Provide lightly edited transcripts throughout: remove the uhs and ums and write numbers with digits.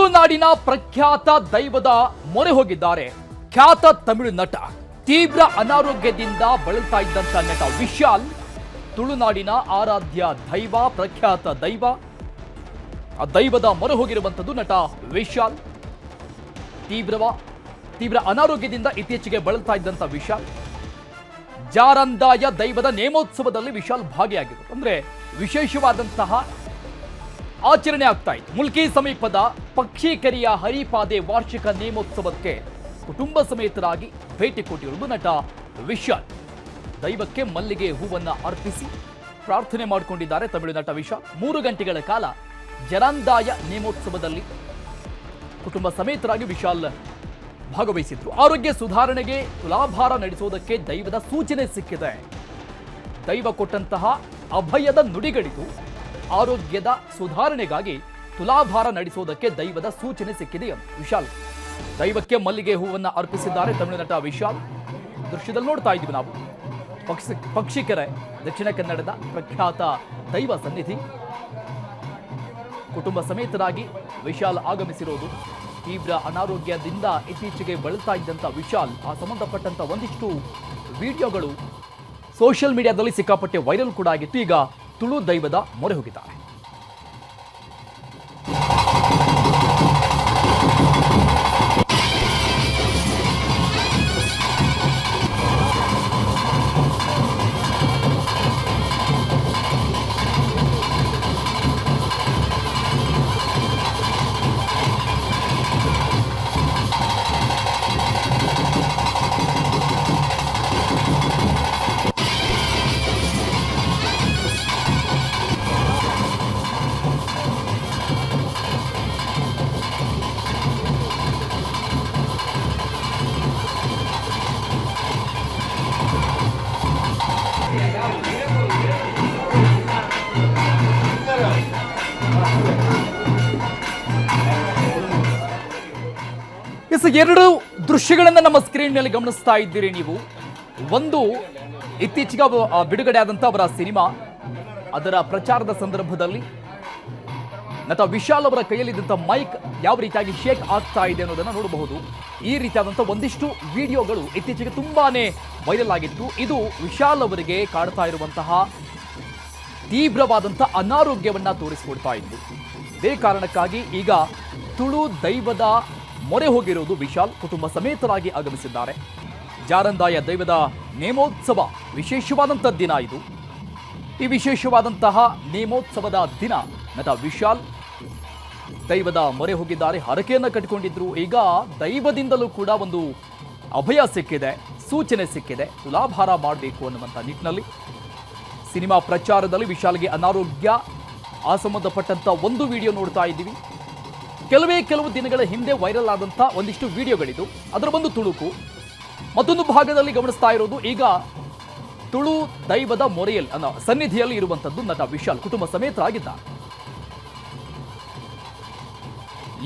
ತುಳುನಾಡಿನ ಪ್ರಖ್ಯಾತ ದೈವದ ಮೊರೆ ಹೋಗಿದ್ದಾರೆ ಖ್ಯಾತ ತಮಿಳು ನಟ. ತೀವ್ರ ಅನಾರೋಗ್ಯದಿಂದ ಬಳಲ್ತಾ ಇದ್ದಂತ ನಟ ವಿಶಾಲ್ ತುಳುನಾಡಿನ ಆರಾಧ್ಯ ದೈವ, ಪ್ರಖ್ಯಾತ ದೈವ, ಆ ದೈವದ ಮೊರೆ ಹೋಗಿರುವಂತದ್ದು ನಟ ವಿಶಾಲ್. ತೀವ್ರ ಅನಾರೋಗ್ಯದಿಂದ ಇತ್ತೀಚೆಗೆ ಬಳಲ್ತಾ ಇದ್ದಂತ ವಿಶಾಲ್ ಜಾರಂದಾಯ ದೈವದ ನೇಮೋತ್ಸವದಲ್ಲಿ ವಿಶಾಲ್ ಭಾಗಿಯಾಗಿದ್ರು. ಅಂದ್ರೆ ವಿಶೇಷವಾದಂತಹ ಆಚರಣೆ ಆಗ್ತಾ ಇತ್ತು. ಮುಲ್ಕಿ ಸಮೀಪದ ಪಕ್ಷಿಕೆರೆಯ ಹರಿಪಾದೆ ವಾರ್ಷಿಕ ನೇಮೋತ್ಸವಕ್ಕೆ ಕುಟುಂಬ ಸಮೇತರಾಗಿ ಭೇಟಿ ಕೊಟ್ಟಿರುವುದು ನಟ ವಿಶಾಲ್. ದೈವಕ್ಕೆ ಮಲ್ಲಿಗೆ ಹೂವನ್ನ ಅರ್ಪಿಸಿ ಪ್ರಾರ್ಥನೆ ಮಾಡಿಕೊಂಡಿದ್ದಾರೆ ತಮಿಳು ನಟ ವಿಶಾಲ್. 3 ಗಂಟೆಗಳ ಕಾಲ ಜರಾಂದಾಯ ನೇಮೋತ್ಸವದಲ್ಲಿ ಕುಟುಂಬ ಸಮೇತರಾಗಿ ವಿಶಾಲ್ ಭಾಗವಹಿಸಿದ್ರು. ಆರೋಗ್ಯ ಸುಧಾರಣೆಗೆ ತುಲಾಭಾರ ನಡೆಸುವುದಕ್ಕೆ ದೈವದ ಸೂಚನೆ ಸಿಕ್ಕಿದೆ. ದೈವ ಕೊಟ್ಟಂತಹ ಅಭಯದ ನುಡಿಗಳಿದು. ಆರೋಗ್ಯದ ಸುಧಾರಣೆಗಾಗಿ ತುಲಾಭಾರ ನಡೆಸುವುದಕ್ಕೆ ದೈವದ ಸೂಚನೆ ಸಿಕ್ಕಿದೆ ವಿಶಾಲ್. ದೈವಕ್ಕೆ ಮಲ್ಲಿಗೆ ಹೂವನ್ನ ಅರ್ಪಿಸಿದ್ದಾರೆ ತಮಿಳು ನಟ ವಿಶಾಲ್. ದೃಶ್ಯದಲ್ಲಿ ನೋಡ್ತಾ ಇದ್ದೀವಿ ನಾವು. ಪಕ್ಷಿಕೆರೆ ದಕ್ಷಿಣ ಕನ್ನಡದ ಪ್ರಖ್ಯಾತ ದೈವ ಸನ್ನಿಧಿ. ಕುಟುಂಬ ಸಮೇತರಾಗಿ ವಿಶಾಲ್ ಆಗಮಿಸಿರೋದು. ತೀವ್ರ ಅನಾರೋಗ್ಯದಿಂದ ಇತ್ತೀಚೆಗೆ ಬಳಲ್ತಾ ಇದ್ದಂತ ವಿಶಾಲ್, ಆ ಸಂಬಂಧಪಟ್ಟಂತ ಒಂದಿಷ್ಟು ವಿಡಿಯೋಗಳು ಸೋಷಿಯಲ್ ಮೀಡಿಯಾದಲ್ಲಿ ಸಿಕ್ಕಾಪಟ್ಟೆ ವೈರಲ್ ಕೂಡ ಆಗಿತ್ತು. ಈಗ ತುಳು ದೈವದ ಮೊರೆ ಹೋಗಿದ್ದಾರೆ. ಎರಡು ದೃಶ್ಯಗಳನ್ನ ನಮ್ಮ ಸ್ಕ್ರೀನ್ ನಲ್ಲಿ ಗಮನಿಸ್ತಾ ಇದ್ದೀರಿ ನೀವು. ಒಂದು, ಇತ್ತೀಚೆಗೆ ಬಿಡುಗಡೆ ಆದಂತ ಅವರ ಸಿನಿಮಾ, ಅದರ ಪ್ರಚಾರದ ಸಂದರ್ಭದಲ್ಲಿ ನಟ ವಿಶಾಲ್ ಅವರ ಕೈಯಲ್ಲಿದ್ದಂಥ ಮೈಕ್ ಯಾವ ರೀತಿಯಾಗಿ ಶೇಕ್ ಆಗ್ತಾ ಇದೆ ಅನ್ನೋದನ್ನ ನೋಡಬಹುದು. ಈ ರೀತಿಯಾದಂಥ ಒಂದಿಷ್ಟು ವಿಡಿಯೋಗಳು ಇತ್ತೀಚೆಗೆ ತುಂಬಾನೇ ವೈರಲ್ ಆಗಿತ್ತು. ಇದು ವಿಶಾಲ್ ಅವರಿಗೆ ಕಾಡ್ತಾ ಇರುವಂತಹ ತೀವ್ರವಾದಂಥ ಅನಾರೋಗ್ಯವನ್ನ ತೋರಿಸಿಕೊಡ್ತಾ ಇತ್ತು. ಇದೇ ಕಾರಣಕ್ಕಾಗಿ ಈಗ ತುಳು ದೈವದ ಮೊರೆ ಹೋಗಿರುವುದು ವಿಶಾಲ್. ಕುಟುಂಬ ಸಮೇತರಾಗಿ ಆಗಮಿಸಿದ್ದಾರೆ. ಜಾರಂದಾಯ ದೈವದ ನೇಮೋತ್ಸವ ವಿಶೇಷವಾದಂಥ ದಿನ ಇದು. ಈ ವಿಶೇಷವಾದಂತಹ ನೇಮೋತ್ಸವದ ದಿನ ನಟ ವಿಶಾಲ್ ದೈವದ ಮೊರೆ ಹೋಗಿದ್ದಾರೆ. ಹರಕೆಯನ್ನು ಕಟ್ಟಿಕೊಂಡಿದ್ರು. ಈಗ ದೈವದಿಂದಲೂ ಕೂಡ ಒಂದು ಅಭಯ ಸಿಕ್ಕಿದೆ, ಸೂಚನೆ ಸಿಕ್ಕಿದೆ. ತುಲಾಭಾರ ಮಾಡಬೇಕು ಅನ್ನುವಂಥ ನಿಟ್ಟಿನಲ್ಲಿ ಸಿನಿಮಾ ಪ್ರಚಾರದಲ್ಲಿ ವಿಶಾಲ್ಗೆ ಅನಾರೋಗ್ಯ, ಆ ಸಂಬಂಧಪಟ್ಟಂತ ಒಂದು ವಿಡಿಯೋ ನೋಡ್ತಾ ಇದ್ದೀವಿ. ಕೆಲವು ದಿನಗಳ ಹಿಂದೆ ವೈರಲ್ ಆದಂಥ ಒಂದಿಷ್ಟು ವಿಡಿಯೋಗಳಿದು. ಅದರ ಒಂದು ತುಣುಕು. ಮತ್ತೊಂದು ಭಾಗದಲ್ಲಿ ಗಮನಿಸ್ತಾ ಇರೋದು ಈಗ ತುಳು ದೈವದ ಮೊರೆಯಲ್ಲಿ ಸನ್ನಿಧಿಯಲ್ಲಿ ಇರುವಂತದ್ದು ನಟ ವಿಶಾಲ್ ಕುಟುಂಬ ಸಮೇತರಾಗಿದ್ದಾರೆ.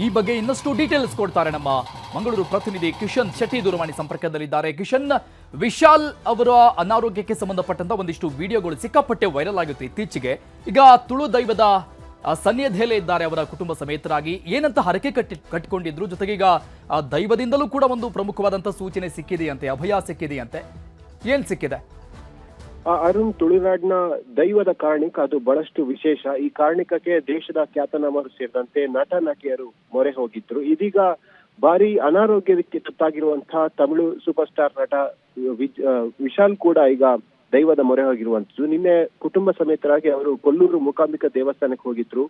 ಈ ಬಗ್ಗೆ ಇನ್ನಷ್ಟು ಡೀಟೇಲ್ಸ್ ಕೊಡ್ತಾರೆ ನಮ್ಮ ಮಂಗಳೂರು ಪ್ರತಿನಿಧಿ ಕಿಶನ್ ಶೆಟ್ಟಿ. ದೂರವಾಣಿ ಸಂಪರ್ಕದಲ್ಲಿದ್ದಾರೆ. ಕಿಶನ್, ವಿಶಾಲ್ ಅವರ ಅನಾರೋಗ್ಯಕ್ಕೆ ಸಂಬಂಧಪಟ್ಟಂತ ಒಂದಿಷ್ಟು ವಿಡಿಯೋಗಳು ಸಿಕ್ಕಾಪಟ್ಟೆ ವೈರಲ್ ಆಗುತ್ತೆ ಇತ್ತೀಚೆಗೆ. ಈಗ ತುಳು ದೈವದ ಸನ್ನಿಧಿಯಲ್ಲೇ ಇದ್ದಾರೆ ಅವರ ಕುಟುಂಬ ಸಮೇತರಾಗಿ. ಏನಂತ ಹರಕೆ ಕಟ್ಟಿಕೊಂಡಿದ್ರು, ಜೊತೆಗೆ ಈಗ ದೈವದಿಂದಲೂ ಕೂಡ ಒಂದು ಪ್ರಮುಖವಾದಂತ ಸೂಚನೆ ಸಿಕ್ಕಿದೆಯಂತೆ, ಅಭಯ ಸಿಕ್ಕಿದೆಯಂತೆ. ಏನ್ ಸಿಕ್ಕಿದೆ? ಅರುಣ್, ತುಳುನಾಡಿನ ದೈವದ ಕಾರಣಿಕ ಅದು ಬಹಳಷ್ಟು ವಿಶೇಷ. ಈ ಕಾರಣಿಕಕ್ಕೆ ದೇಶದ ಖ್ಯಾತನಾಮರು ಸೇರಿದಂತೆ ನಟ ನಟಿಯರು ಮೊರೆ ಹೋಗಿದ್ರು. ಇದೀಗ ಭಾರಿ ಅನಾರೋಗ್ಯಕ್ಕೆ ತುತ್ತಾಗಿರುವಂತಹ ತಮಿಳು ಸೂಪರ್ ಸ್ಟಾರ್ ನಟ ವಿಶಾಲ್ ಕೂಡ ಈಗ ದೈವದ ಮೊರೆ ಹೋಗಿರುವಂತದ್ದು. ನಿನ್ನೆ ಕುಟುಂಬ ಸಮೇತರಾಗಿ ಅವರು ಕೊಲ್ಲೂರು ಮೂಕಾಂಬಿಕಾ ದೇವಸ್ಥಾನಕ್ಕೆ ಹೋಗಿದ್ರು.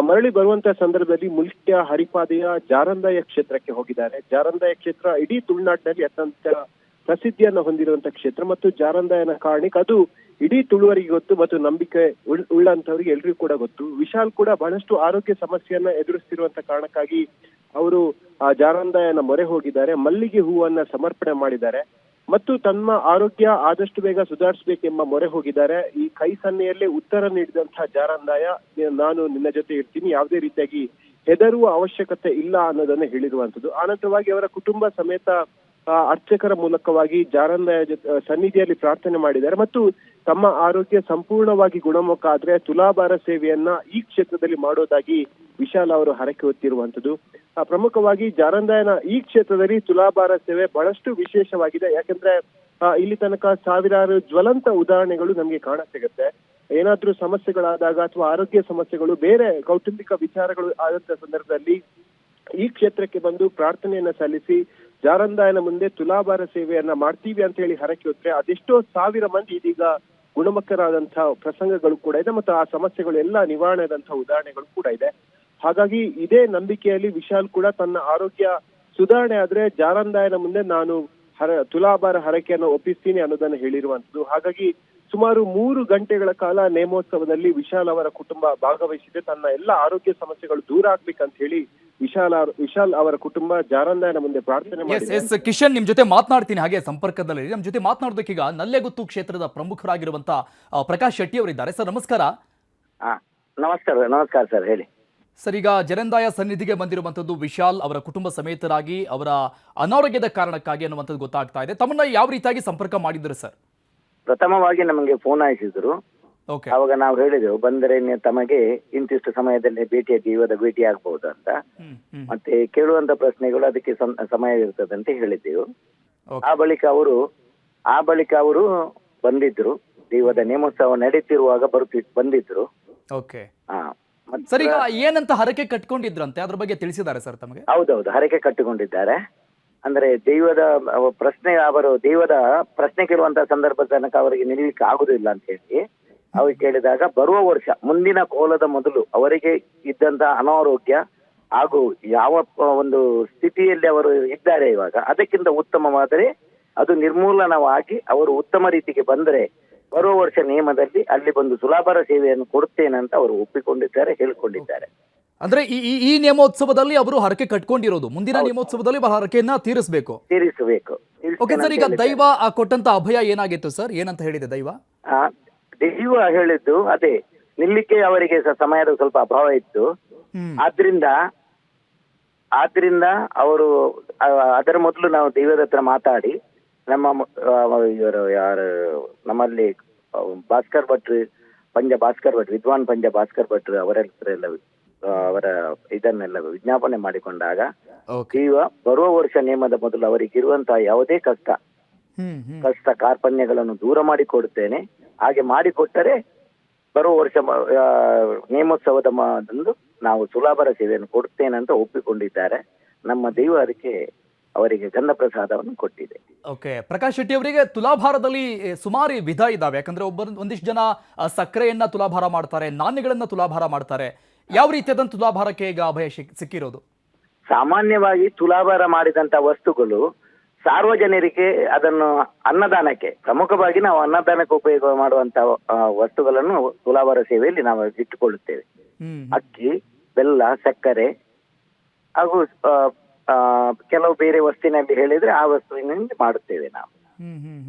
ಮರಳಿ ಬರುವಂತಹ ಸಂದರ್ಭದಲ್ಲಿ ಮುಲ್ಕಿಯ ಹರಿಪಾದೆಯ ಜಾರಂದಾಯ ಕ್ಷೇತ್ರಕ್ಕೆ ಹೋಗಿದ್ದಾರೆ. ಜಾರಂದಾಯ ಕ್ಷೇತ್ರ ಇಡೀ ತುಳುನಾಡಿನಲ್ಲಿ ಅತ್ಯಂತ ಪ್ರಸಿದ್ಧಿಯನ್ನು ಹೊಂದಿರುವಂತಹ ಕ್ಷೇತ್ರ ಮತ್ತು ಜಾರಂದಾಯನ ಕಾರಣಿಕ ಅದು ಇಡೀ ತುಳುವರಿಗೆ ಗೊತ್ತು ಮತ್ತು ನಂಬಿಕೆ ಉಳ್ಳಂತವರಿಗೆ ಎಲ್ರಿಗೂ ಕೂಡ ಗೊತ್ತು. ವಿಶಾಲ್ ಕೂಡ ಬಹಳಷ್ಟು ಆರೋಗ್ಯ ಸಮಸ್ಯೆಯನ್ನ ಎದುರಿಸ್ತಿರುವಂತ ಕಾರಣಕ್ಕಾಗಿ ಅವರು ಆ ಜಾರಂದಾಯನ ಮೊರೆ ಹೋಗಿದ್ದಾರೆ. ಮಲ್ಲಿಗೆ ಹೂವನ್ನ ಸಮರ್ಪಣೆ ಮಾಡಿದ್ದಾರೆ ಮತ್ತು ತಮ್ಮ ಆರೋಗ್ಯ ಆದಷ್ಟು ಬೇಗ ಸುಧಾರಿಸಬೇಕೆಂಬ ಮೊರೆ ಹೋಗಿದ್ದಾರೆ. ಈ ಕೈ ಸನ್ನೆಯಲ್ಲೇ ಉತ್ತರ ನೀಡಿದಂತಹ ಜಾರಂದಾಯ, ನಾನು ನಿನ್ನ ಜೊತೆ ಇರ್ತೀನಿ, ಯಾವುದೇ ರೀತಿಯಾಗಿ ಹೆದರುವ ಅವಶ್ಯಕತೆ ಇಲ್ಲ ಅನ್ನೋದನ್ನ ಹೇಳಿರುವಂತದ್ದು. ಆನಂತರವಾಗಿ ಅವರ ಕುಟುಂಬ ಸಮೇತ ಅರ್ಚಕರ ಮೂಲಕವಾಗಿ ಜಾರಂದಾಯ ಸನ್ನಿಧಿಯಲ್ಲಿ ಪ್ರಾರ್ಥನೆ ಮಾಡಿದ್ದಾರೆ ಮತ್ತು ತಮ್ಮ ಆರೋಗ್ಯ ಸಂಪೂರ್ಣವಾಗಿ ಗುಣಮುಖ ಆದ್ರೆ ತುಲಾಭಾರ ಸೇವೆಯನ್ನ ಈ ಕ್ಷೇತ್ರದಲ್ಲಿ ಮಾಡೋದಾಗಿ ವಿಶಾಲ್ ಅವರು ಹರಕೆ ಹೊತ್ತಿರುವಂತದ್ದು. ಪ್ರಮುಖವಾಗಿ ಜಾರಂದಾಯನ ಈ ಕ್ಷೇತ್ರದಲ್ಲಿ ತುಲಾಭಾರ ಸೇವೆ ಬಹಳಷ್ಟು ವಿಶೇಷವಾಗಿದೆ. ಯಾಕಂದ್ರೆ ಇಲ್ಲಿ ತನಕ ಸಾವಿರಾರು ಜ್ವಲಂತ ಉದಾಹರಣೆಗಳು ನಮ್ಗೆ ಕಾಣ ಸಿಗುತ್ತೆ. ಏನಾದ್ರೂ ಸಮಸ್ಯೆಗಳಾದಾಗ ಅಥವಾ ಆರೋಗ್ಯ ಸಮಸ್ಯೆಗಳು, ಬೇರೆ ಕೌಟುಂಬಿಕ ವಿಚಾರಗಳು ಆದಂತ ಸಂದರ್ಭದಲ್ಲಿ ಈ ಕ್ಷೇತ್ರಕ್ಕೆ ಬಂದು ಪ್ರಾರ್ಥನೆಯನ್ನ ಸಲ್ಲಿಸಿ ಜಾರಂದಾಯನ ಮುಂದೆ ತುಲಾಭಾರ ಸೇವೆಯನ್ನ ಮಾಡ್ತೀವಿ ಅಂತ ಹೇಳಿ ಹರಕೆ ಹೊತ್ತರೆ ಅದೆಷ್ಟೋ ಸಾವಿರ ಮಂದಿ ಇದೀಗ ಗುಣಮುಖರಾದಂತಹ ಪ್ರಸಂಗಗಳು ಕೂಡ ಇದೆ, ಮತ್ತು ಆ ಸಮಸ್ಯೆಗಳು ಎಲ್ಲ ನಿವಾರಣೆ ಆದಂತಹ ಉದಾಹರಣೆಗಳು ಕೂಡ ಇದೆ. ಹಾಗಾಗಿ ಇದೇ ನಂಬಿಕೆಯಲ್ಲಿ ವಿಶಾಲ್ ಕೂಡ ತನ್ನ ಆರೋಗ್ಯ ಸುಧಾರಣೆ ಆದ್ರೆ ಜಾರಂದಾಯನ ಮುಂದೆ ನಾನು ತುಲಾಭಾರ ಹರಕೆಯನ್ನು ಒಪ್ಪಿಸ್ತೀನಿ ಅನ್ನೋದನ್ನ ಹೇಳಿರುವಂತದ್ದು. ಹಾಗಾಗಿ ಸುಮಾರು 3 ಗಂಟೆಗಳ ಕಾಲ ನೇಮೋತ್ಸವದಲ್ಲಿ ವಿಶಾಲ್ ಅವರ ಕುಟುಂಬ ಭಾಗವಹಿಸಿದೆ. ತನ್ನ ಎಲ್ಲ ಆರೋಗ್ಯ ಸಮಸ್ಯೆಗಳು ದೂರ ಆಗ್ಬೇಕಂತ ಹೇಳಿ ವಿಶಾಲ್ ಅವರ ಕುಟುಂಬ ಜಾರಂದಾಯನ ಮುಂದೆ ಪ್ರಾರ್ಥನೆ ಮಾಡಿದೆ. ಕಿಶನ್, ನಿಮ್ ಜೊತೆ ಮಾತನಾಡ್ತೀನಿ ಹಾಗೆ ಸಂಪರ್ಕದಲ್ಲಿ. ನಮ್ ಜೊತೆ ಮಾತನಾಡೋದಕ್ಕೀಗ ನಲ್ಲೆಗುತ್ತು ಕ್ಷೇತ್ರದ ಪ್ರಮುಖರಾಗಿರುವಂತ ಪ್ರಕಾಶ್ ಶೆಟ್ಟಿ ಅವರಿದ್ದಾರೆ. ಸರ್ ನಮಸ್ಕಾರ. ನಮಸ್ಕಾರ ಸರ್, ಹೇಳಿ ಸರ್. ಈಗ ಜರಂದಾಯ ಸನ್ನಿಧಿಗೆ ಬಂದಿರುವಂತದ್ದು ವಿಶಾಲ್ ಅವರ ಕುಟುಂಬ ಸಮೇತರಾಗಿ ಅವರ ಅನಾರೋಗ್ಯದ ಕಾರಣಕ್ಕಾಗಿ ಅನ್ನುವಂಥದ್ದು ಗೊತ್ತಾಗ್ತಾ ಇದೆ. ತಮ್ಮನ್ನ ಯಾವ ರೀತಿಯಾಗಿ ಸಂಪರ್ಕ ಮಾಡಿದ್ರು ಸರ್? ಪ್ರಥಮವಾಗಿ ನಮಗೆ ಫೋನ್ ಹಾಯಿಸಿದ್ರು. ಅವಾಗ ನಾವು ಹೇಳಿದೆವು, ಬಂದರೆ ತಮಗೆ ಇಂತಿಷ್ಟು ಸಮಯದಲ್ಲಿ ದೈವದ ಭೇಟಿ ಆಗ್ಬಹುದು ಅಂತ. ಮತ್ತೆ ಕೇಳುವಂತ ಪ್ರಶ್ನೆಗಳು ಅದಕ್ಕೆ ಸಮಯ ಇರ್ತದೆ ಅಂತ ಹೇಳಿದ್ದೆವು. ಆ ಬಳಿಕ ಅವರು ಬಂದಿದ್ರು. ದೈವದ ನೇಮೋತ್ಸವ ನಡೀತಿರುವಾಗ ಬಂದಿದ್ರು. ಸರ್, ಈಗ ಏನಂತ ಹರಕೆ ಕಟ್ಕೊಂಡಿದ್ರಂತೆ, ಅದ್ರ ಬಗ್ಗೆ ತಿಳಿಸಿದ್ದಾರೆ ಸರ್ ತಮಗೆ? ಹೌದೌದು, ಹರಕೆ ಕಟ್ಟಿಕೊಂಡಿದ್ದಾರೆ. ಅಂದ್ರೆ ದೈವದ ಪ್ರಶ್ನೆ ಕೇಳುವಂತ ಸಂದರ್ಭದ ತನಕ ಅವರಿಗೆ ನಿಲ್ಲಲಿಕ್ಕೆ ಆಗುದಿಲ್ಲ ಅಂತ ಹೇಳಿ ಅವ್ರಿಗೆ ಕೇಳಿದಾಗ, ಬರುವ ವರ್ಷ ಮುಂದಿನ ಕೋಲದ ಮೊದಲು ಅವರಿಗೆ ಇದ್ದಂತ ಅನಾರೋಗ್ಯ ಹಾಗೂ ಯಾವ ಒಂದು ಸ್ಥಿತಿಯಲ್ಲಿ ಅವರು ಇದ್ದಾರೆ ಇವಾಗ, ಅದಕ್ಕಿಂತ ಉತ್ತಮವಾದರೆ ಅದು ನಿರ್ಮೂಲನವಾಗಿ ಅವರು ಉತ್ತಮ ರೀತಿಗೆ ಬಂದರೆ ಬರುವ ವರ್ಷ ನಿಯಮದಲ್ಲಿ ಅಲ್ಲಿ ಬಂದು ತುಲಾಭಾರ ಸೇವೆಯನ್ನು ಕೊಡುತ್ತೇನೆ ಅಂತ ಅವರು ಒಪ್ಪಿಕೊಂಡಿದ್ದಾರೆ, ಹೇಳಿಕೊಂಡಿದ್ದಾರೆ. ಅಂದ್ರೆ ಈ ನೇಮೋತ್ಸವದಲ್ಲಿ ಅವರು ಹರಕೆ ಕಟ್ಕೊಂಡಿರೋದು, ಮುಂದಿನ ನೇಮೋತ್ಸವದಲ್ಲಿ ಹರಕೆಯನ್ನ ತೀರಿಸಬೇಕು. ಓಕೆ ಸರ್, ಈಗ ದೈವ ಕೊಟ್ಟಂತ ಅಭಯ ಏನಾಗಿತ್ತು ಸರ್? ಏನಂತ ಹೇಳಿದೆ ದೈವ? ದೈವ ಹೇಳಿದ್ದು ಅದೇ, ನಿಲ್ಲಿಕ್ಕೆ ಅವರಿಗೆ ಸಮಯದ ಸ್ವಲ್ಪ ಅಭಾವ ಇತ್ತು. ಆದ್ರಿಂದ ಅವರು ಅದರ ಮೊದಲು ನಾವು ದೈವದ ಹತ್ರ ಮಾತಾಡಿ, ನಮ್ಮಲ್ಲಿ ಭಾಸ್ಕರ್ ಭಟ್ರು, ವಿದ್ವಾನ್ ಪಂಜ ಭಾಸ್ಕರ್ ಭಟ್ರು ಅವರ ಅವರ ಇದನ್ನೆಲ್ಲ ವಿಜ್ಞಾಪನೆ ಮಾಡಿಕೊಂಡಾಗ, ದೈವ ಬರುವ ವರ್ಷ ನೇಮದ ಮೊದಲು ಅವರಿಗೆ ಇರುವಂತಹ ಯಾವುದೇ ಕಷ್ಟ ಕಾರ್ಪಣ್ಯಗಳನ್ನು ದೂರ ಮಾಡಿಕೊಡುತ್ತೇನೆ, ಹಾಗೆ ಮಾಡಿಕೊಟ್ಟರೆ ಬರುವ ವರ್ಷ ನೇಮೋತ್ಸವದ ನಾವು ತುಲಾಭಾರ ಸೇವೆಯನ್ನು ಕೊಡುತ್ತೇನೆ ಅಂತ ಒಪ್ಪಿಕೊಂಡಿದ್ದಾರೆ. ನಮ್ಮ ದೈವ ಅದಕ್ಕೆ ಅವರಿಗೆ ಗಂಧ ಪ್ರಸಾದವನ್ನು ಕೊಟ್ಟಿದೆ. ಓಕೆ, ಪ್ರಕಾಶ್ ಶೆಟ್ಟಿ ಅವರಿಗೆ ತುಲಾಭಾರದಲ್ಲಿ ಸುಮಾರು ವಿಧ ಇದಾವೆ. ಯಾಕಂದ್ರೆ ಒಂದಿಷ್ಟು ಜನ ಸಕ್ಕರೆಯನ್ನ ತುಲಾಭಾರ ಮಾಡ್ತಾರೆ, ನಾಣ್ಯಗಳನ್ನ ತುಲಾಭಾರ ಮಾಡ್ತಾರೆ. ಯಾವ ರೀತಿಯಾದ ತುಲಾಭಾರಕ್ಕೆ ಈಗ ಅಭಯ ಸಿಕ್ಕಿರೋದು? ಸಾಮಾನ್ಯವಾಗಿ ತುಲಾಭಾರ ಮಾಡಿದಂತ ವಸ್ತುಗಳು ಸಾರ್ವಜನಿಕರಿಗೆ ಅದನ್ನು ಅನ್ನದಾನಕ್ಕೆ, ಪ್ರಮುಖವಾಗಿ ನಾವು ಅನ್ನದಾನಕ್ಕೆ ಉಪಯೋಗ ಮಾಡುವಂತ ವಸ್ತುಗಳನ್ನು ತುಲಾಭಾರ ಸೇವೆಯಲ್ಲಿ ನಾವು ಇಟ್ಟುಕೊಳ್ಳುತ್ತೇವೆ. ಅಕ್ಕಿ, ಬೆಲ್ಲ, ಸಕ್ಕರೆ ಹಾಗೂ ಕೆಲವು ಬೇರೆ ವಸ್ತುವಿನಲ್ಲಿ ಹೇಳಿದ್ರೆ ಆ ವಸ್ತುವಿನಿಂದ ಮಾಡುತ್ತೇವೆ ನಾವು.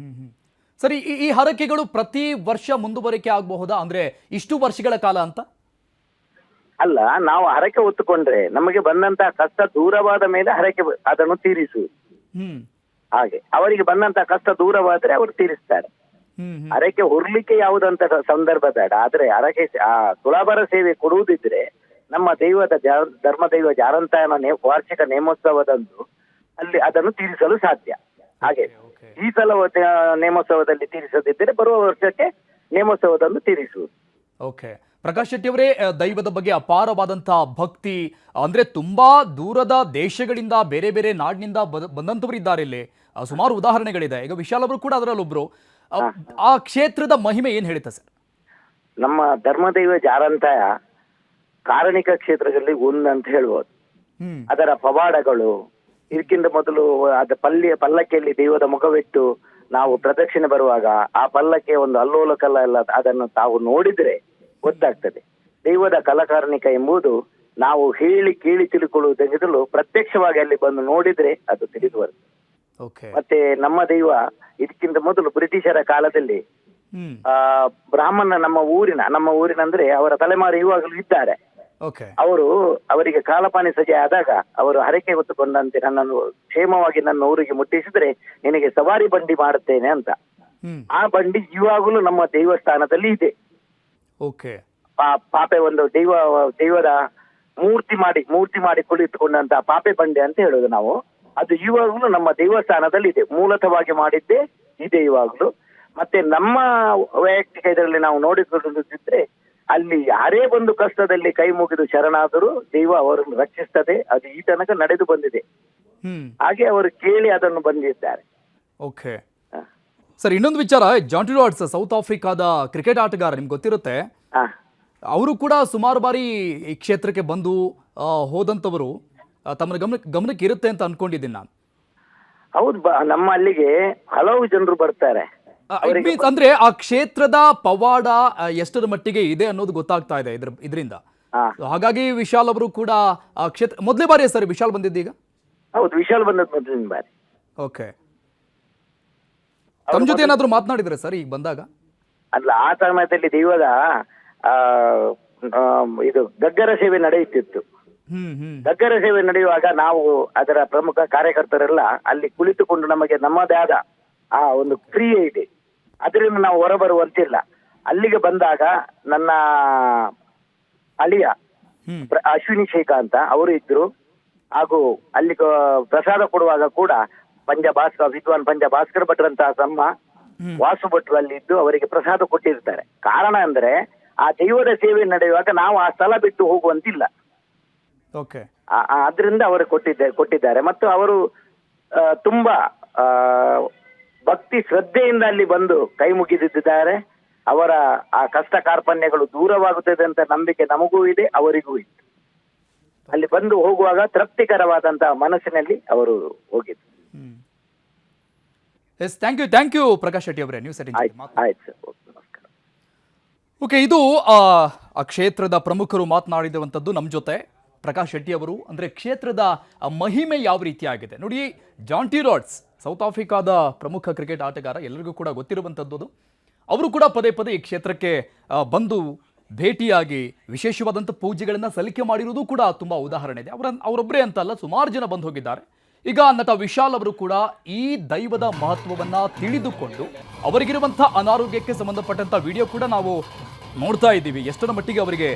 ಸರಿ, ಈ ಹರಕೆಗಳು ಪ್ರತಿ ವರ್ಷ ಮುಂದುವರಿಕೆ ಆಗಬಹುದಾ? ಅಂದ್ರೆ ಇಷ್ಟು ವರ್ಷಗಳ ಕಾಲ ಅಂತ ಅಲ್ಲ, ನಾವು ಹರಕೆ ಹೊತ್ತುಕೊಂಡ್ರೆ ನಮಗೆ ಬಂದಂತಹ ಕಷ್ಟ ದೂರವಾದ ಮೇಲೆ ಹರಕೆ ಅದನ್ನು ತೀರಿಸುವುದು. ಹಾಗೆ ಅವರಿಗೆ ಬಂದಂತಹ ಕಷ್ಟ ದೂರವಾದ್ರೆ ಅವರು ತೀರಿಸ್ತಾರೆ. ಹರಕೆ ಹೊರಲಿಕ್ಕೆ ಯಾವುದಂತ ಸಂದರ್ಭ ಬೇಡ. ಆದ್ರೆ ಹರಕೆ ತುಲಾಭಾರ ಸೇವೆ ಕೊಡುವುದಿದ್ರೆ ನಮ್ಮ ಧರ್ಮದೈವ ಜಾರಂತಾಯನ ವಾರ್ಷಿಕ ನೇಮೋತ್ಸವದಂದು ಅಲ್ಲಿ ಅದನ್ನು ತೀರಿಸಲು ಸಾಧ್ಯ. ಹಾಗೆ ಈ ಸಲ ನೇಮೋತ್ಸವದಲ್ಲಿ ತೀರಿಸದಿದ್ದರೆ ಬರುವ ವರ್ಷಕ್ಕೆ ನೇಮೋತ್ಸವದಂದು ತೀರಿಸುವುದು. ಓಕೆ, ಪ್ರಕಾಶ್ ಶೆಟ್ಟಿ ಅವರೇ, ದೈವದ ಬಗ್ಗೆ ಅಪಾರವಾದಂತಹ ಭಕ್ತಿ, ಅಂದ್ರೆ ತುಂಬಾ ದೂರದ ದೇಶಗಳಿಂದ, ಬೇರೆ ಬೇರೆ ನಾಡಿನಿಂದ ಬಂದಂತವರು ಇದ್ದಾರೆ ಇಲ್ಲಿ. ಸುಮಾರು ಉದಾಹರಣೆಗಳಿದೆ. ಈಗ ವಿಶಾಲ್ ಅವರು ಕೂಡ ಅದರಲ್ಲೊಬ್ರು. ಆ ಕ್ಷೇತ್ರದ ಮಹಿಮೆ ಏನ್ ಹೇಳುತ್ತೆ ಸರ್? ನಮ್ಮ ಧರ್ಮದೈವ ಜಾರಂತಾಯ ಕಾರಣಿಕ ಕ್ಷೇತ್ರಗಳಲ್ಲಿ ಒಂದಂತ ಹೇಳ್ಬೋದು. ಅದರ ಪವಾಡಗಳು, ಇದಕ್ಕಿಂತ ಮೊದಲು ಪಲ್ಲಕ್ಕಿಯಲ್ಲಿ ದೈವದ ಮುಖವಿಟ್ಟು ನಾವು ಪ್ರದಕ್ಷಿಣೆ ಬರುವಾಗ ಆ ಪಲ್ಲಕ್ಕೆ ಒಂದು ಅಲ್ಲೋಲ ಕಲ್ಲ ಎಲ್ಲ ಅದನ್ನು ತಾವು ನೋಡಿದ್ರೆ ಗೊತ್ತಾಗ್ತದೆ. ದೈವದ ಕಲಾಕಾರಣಿಕ ಎಂಬುದು ನಾವು ಕೇಳಿ ತಿಳ್ಕೊಳ್ಳುವುದಕ್ಕಿಂತಲೂ ಪ್ರತ್ಯಕ್ಷವಾಗಿ ಅಲ್ಲಿ ಬಂದು ನೋಡಿದ್ರೆ ಅದು ತಿಳಿದು ಬರುತ್ತೆ. ಮತ್ತೆ ನಮ್ಮ ದೈವ ಇದಕ್ಕಿಂತ ಮೊದಲು ಬ್ರಿಟಿಷರ ಕಾಲದಲ್ಲಿ ಬ್ರಾಹ್ಮಣ ನಮ್ಮ ಊರಿನ ಅಂದ್ರೆ ಅವರ ತಲೆಮಾರು ಇವಾಗಲೂ ಇದ್ದಾರೆ. ಅವರಿಗೆ ಕಾಲಪಾನಿ ಸಜೆ ಆದಾಗ ಅವರು ಹರಕೆ ಹೊತ್ತುಕೊಂಡಂತೆ ನನ್ನನ್ನು ಕ್ಷೇಮವಾಗಿ ನನ್ನ ಊರಿಗೆ ಮುಟ್ಟಿಸಿದ್ರೆ ನಿನಗೆ ಸವಾರಿ ಬಂಡಿ ಮಾಡುತ್ತೇನೆ ಅಂತ. ಆ ಬಂಡಿ ಇವಾಗಲೂ ನಮ್ಮ ದೇವಸ್ಥಾನದಲ್ಲಿ ಇದೆ. ಪಾಪೆ ಒಂದು ದೈವದ ಮೂರ್ತಿ ಮಾಡಿ ಕುಳಿತುಕೊಂಡಂತ ಪಾಪೆ ಬಂಡೆ ಅಂತ ಹೇಳೋದು ನಾವು. ಅದು ಇವಾಗಲೂ ನಮ್ಮ ದೇವಸ್ಥಾನದಲ್ಲಿ ಇದೆ, ಮೂಲತವಾಗಿ ಮಾಡಿದ್ದೆ ಇದೆ ಇವಾಗಲೂ. ಮತ್ತೆ ನಮ್ಮ ವೈಯಕ್ತಿಕ ಇದರಲ್ಲಿ ನಾವು ನೋಡಿಕೊಳ್ಳುತ್ತಿದ್ರೆ ಅಲ್ಲಿ ಯಾರೇ ಒಂದು ಕಷ್ಟದಲ್ಲಿ ಕೈ ಮುಗಿದು ಶರಣಾದರೂ ದೈವ ಅವರನ್ನು ರಕ್ಷಿಸ್ತದೆ. ಅದು ಈ ತನಕ ನಡೆದು ಬಂದಿದೆ. ಹಾಗೆ ಅವರು ಕೇಳಿ ಅದನ್ನು ಬಂದಿದ್ದಾರೆ. ಓಕೆ ಸರ್, ಇನ್ನೊಂದು ವಿಚಾರ, ಜಾಂಟಿ ರಾಡ್ಸ್ ಸೌತ್ ಆಫ್ರಿಕಾದ ಕ್ರಿಕೆಟ್ ಆಟಗಾರ, ನಿಮ್ಗೆ ಗೊತ್ತಿರುತ್ತೆ. ಅವರು ಕೂಡ ಸುಮಾರು ಬಾರಿ ಈ ಕ್ಷೇತ್ರಕ್ಕೆ ಬಂದು ಹೋದಂಥವರು. ತಮ್ಮ ಗಮನಕ್ಕೆ ಇರುತ್ತೆ ಅಂತ ಅನ್ಕೊಂಡಿದ್ದೀನಿ ನಾನು. ಹೌದು, ನಮ್ಮ ಅಲ್ಲಿಗೆ ಹಲವು ಜನರು ಬರ್ತಾರೆ. ಅಂದ್ರೆ ಆ ಕ್ಷೇತ್ರದ ಪವಾಡ ಎಷ್ಟರ ಮಟ್ಟಿಗೆ ಇದೆ ಅನ್ನೋದು ಗೊತ್ತಾಗ್ತಾ ಇದೆ ಇದರಿಂದ. ಹಾಗಾಗಿ ವಿಶಾಲ್ ಅವರು ಕೂಡ ಆ ಕ್ಷೇತ್ರ ಮೊದಲೇ ಬಾರಿ ಸರ್ ವಿಶಾಲ್ ಬಂದಿದ್ದೀಗ? ಹೌದು, ವಿಶಾಲ್ ಬಂದದ್ದು ಮೊದಲಿನ ಬಾರಿ. ಓಕೆ, ತಮ್ಮ ಜೊತೆ ಏನಾದ್ರು ಮಾತನಾಡಿದ್ರೆ ಸರ್ ಈಗ ಬಂದಾಗ? ಅಲ್ಲ, ಆ ಸಮಯದಲ್ಲಿ ದೈವದ ಇದು ಗಗ್ಗರ ಸೇವೆ ನಡೆಯುತ್ತಿತ್ತು. ಗಗ್ಗರ ಸೇವೆ ನಡೆಯುವಾಗ ನಾವು ಅದರ ಪ್ರಮುಖ ಕಾರ್ಯಕರ್ತರೆಲ್ಲ ಅಲ್ಲಿ ಕುಳಿತುಕೊಂಡು ನಮಗೆ ನಮ್ಮದೇ ಆದ ಆ ಒಂದು ಕ್ರಿಯೆ ಇದೆ, ಅದರಿಂದ ನಾವು ಹೊರಬರುವಂತಿಲ್ಲ. ಅಲ್ಲಿಗೆ ಬಂದಾಗ ನನ್ನ ಅಳಿಯ ಅಶ್ವಿನಿ ಶೇಖ ಅಂತ ಅವರು ಇದ್ರು. ಹಾಗೂ ಅಲ್ಲಿ ಪ್ರಸಾದ ಕೊಡುವಾಗ ಕೂಡ ವಿದ್ವಾನ್ ಪಂಜ ಭಾಸ್ಕರ್ ಭಟ್ರಂತಹ ತಮ್ಮ ವಾಸು ಭಟ್ರು ಅಲ್ಲಿ ಇದ್ದು ಅವರಿಗೆ ಪ್ರಸಾದ ಕೊಟ್ಟಿರ್ತಾರೆ. ಕಾರಣ ಅಂದ್ರೆ ಆ ದೈವದ ಸೇವೆ ನಡೆಯುವಾಗ ನಾವು ಆ ಸ್ಥಳ ಬಿಟ್ಟು ಹೋಗುವಂತಿಲ್ಲ. ಅದರಿಂದ ಅವರು ಕೊಟ್ಟಿದ್ದಾರೆ. ಮತ್ತು ಅವರು ತುಂಬಾ ಭಕ್ತಿ ಶ್ರದ್ಧೆಯಿಂದ ಅಲ್ಲಿ ಬಂದು ಕೈ ಮುಗಿದಿದ್ದಾರೆ. ಅವರ ಆ ಕಷ್ಟ ಕಾರ್ಪಣ್ಯಗಳು ದೂರವಾಗುತ್ತದೆ ಅಂತ ನಂಬಿಕೆ ನಮಗೂ ಇದೆ, ಅವರಿಗೂ ಇದೆ. ಅಲ್ಲಿ ಬಂದು ಹೋಗುವಾಗ ತೃಪ್ತಿಕರವಾದಂತಹ ಮನಸ್ಸಿನಲ್ಲಿ ಅವರು ಹೋಗಿದ್ರು. ಥ್ಯಾಂಕ್ ಯು ಪ್ರಕಾಶ್ ಶೆಟ್ಟಿ ಅವರೇ, ನ್ಯೂಸ್ ಆಯ್ತು ಸರ್, ನಮಸ್ಕಾರ. ಓಕೆ, ಇದು ಆ ಕ್ಷೇತ್ರದ ಪ್ರಮುಖರು ಮಾತನಾಡಿರುವಂಥದ್ದು ನಮ್ಮ ಜೊತೆ. ಪ್ರಕಾಶ್ ಶೆಟ್ಟಿ ಅವರು ಅಂದರೆ ಕ್ಷೇತ್ರದ ಮಹಿಮೆ ಯಾವ ರೀತಿಯಾಗಿದೆ ನೋಡಿ. ಜಾಂಟಿ ರಾಡ್ಸ್ ಸೌತ್ ಆಫ್ರಿಕಾದ ಪ್ರಮುಖ ಕ್ರಿಕೆಟ್ ಆಟಗಾರ, ಎಲ್ಲರಿಗೂ ಕೂಡ ಗೊತ್ತಿರುವಂಥದ್ದು. ಅವರು ಕೂಡ ಪದೇ ಪದೇ ಈ ಕ್ಷೇತ್ರಕ್ಕೆ ಬಂದು ಭೇಟಿಯಾಗಿ ವಿಶೇಷವಾದಂಥ ಪೂಜೆಗಳನ್ನು ಸಲ್ಲಿಕೆ ಮಾಡಿರುವುದು ಕೂಡ ತುಂಬ ಉದಾಹರಣೆ ಇದೆ. ಅವರೊಬ್ಬರೇ ಅಂತಲ್ಲ, ಸುಮಾರು ಜನ ಬಂದು ಹೋಗಿದ್ದಾರೆ. ಈಗ ನಟ ವಿಶಾಲ್ ಅವರು ಕೂಡ ಈ ದೈವದ ಮಹತ್ವವನ್ನು ತಿಳಿದುಕೊಂಡು ಅವರಿಗಿರುವಂಥ ಅನಾರೋಗ್ಯಕ್ಕೆ ಸಂಬಂಧಪಟ್ಟಂಥ ವಿಡಿಯೋ ಕೂಡ ನಾವು ನೋಡ್ತಾ ಇದ್ದೀವಿ. ಎಷ್ಟರ ಮಟ್ಟಿಗೆ ಅವರಿಗೆ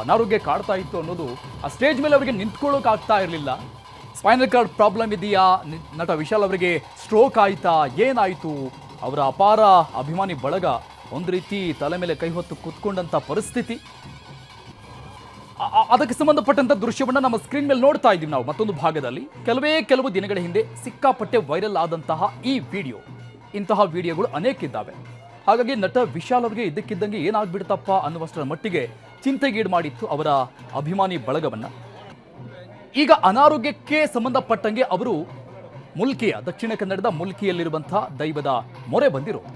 ಅನಾರೋಗ್ಯ ಕಾಡ್ತಾ ಇತ್ತು ಅನ್ನೋದು. ಆ ಸ್ಟೇಜ್ ಮೇಲೆ ಅವರಿಗೆ ನಿಂತ್ಕೊಳ್ಳೋಕೆ ಆಗ್ತಾ ಇರಲಿಲ್ಲ. ಸ್ಪೈನಲ್ ಕಾರ್ಡ್ ಪ್ರಾಬ್ಲಮ್ ಇದೆಯಾ, ನಟ ವಿಶಾಲ್ ಅವರಿಗೆ ಸ್ಟ್ರೋಕ್ ಆಯ್ತಾ, ಏನಾಯಿತು, ಅವರ ಅಪಾರ ಅಭಿಮಾನಿ ಬಳಗ ಒಂದು ರೀತಿ ತಲೆ ಮೇಲೆ ಕೈ ಹೊತ್ತು ಕೂತ್ಕೊಂಡಂಥ ಪರಿಸ್ಥಿತಿ. ಅದಕ್ಕೆ ಸಂಬಂಧಪಟ್ಟಂಥ ದೃಶ್ಯವನ್ನು ನಮ್ಮ ಸ್ಕ್ರೀನ್ ಮೇಲೆ ನೋಡ್ತಾ ಇದ್ದೀವಿ ನಾವು ಮತ್ತೊಂದು ಭಾಗದಲ್ಲಿ. ಕೆಲವು ದಿನಗಳ ಹಿಂದೆ ಸಿಕ್ಕಾಪಟ್ಟೆ ವೈರಲ್ ಆದಂತಹ ಈ ವಿಡಿಯೋ, ಇಂತಹ ವಿಡಿಯೋಗಳು ಅನೇಕ ಇದ್ದಾವೆ. ಹಾಗಾಗಿ ನಟ ವಿಶಾಲ್ ಅವರಿಗೆ ಇದ್ದಕ್ಕಿದ್ದಂಗೆ ಏನಾಗ್ಬಿಡ್ತಪ್ಪ ಅನ್ನುವಷ್ಟರ ಮಟ್ಟಿಗೆ ಚಿಂತೆಗೀಡು ಮಾಡಿತ್ತು ಅವರ ಅಭಿಮಾನಿ ಬಳಗವನ್ನ. ಈಗ ಅನಾರೋಗ್ಯಕ್ಕೆ ಸಂಬಂಧಪಟ್ಟಂಗೆ ಅವರು ದಕ್ಷಿಣ ಕನ್ನಡದ ಮುಲ್ಕಿಯಲ್ಲಿರುವಂತಹ ದೈವದ ಮೊರೆ ಬಂದಿರೋದು.